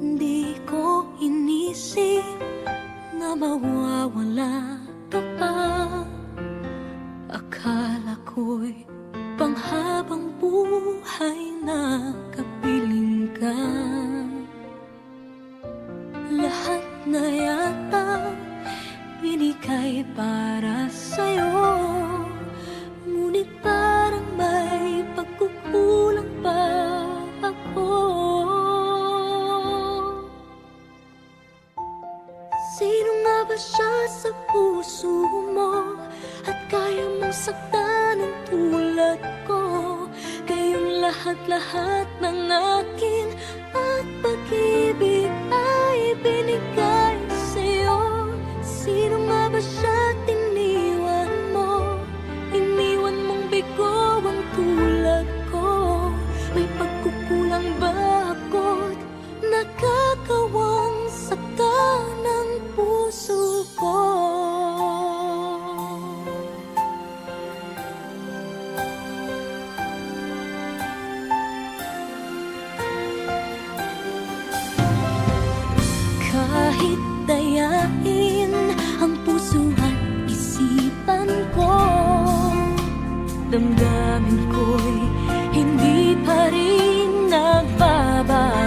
Hindi ko inisip na mawawala ka pa. Akala ko'y panghabang buhay na kapiling ka. Lahat na yata binigay para sa'yo, ngunit parang may pagkukulang pa ako. Sino nga ba siya sa puso mo at kaya mong saktan ng tulad ko? Kayong lahat-lahat ng akin at pag-ibig ay binigay sa'yo. Sino nga ba siya tiniwan mo? Iniwan mong bigo ang tulad ko. May pagkukulang ba ako't nakakawang saktan ng puso ko? Kahit dayain ang puso at isipan ko, damdamin ko'y hindi pa rin nagbabago.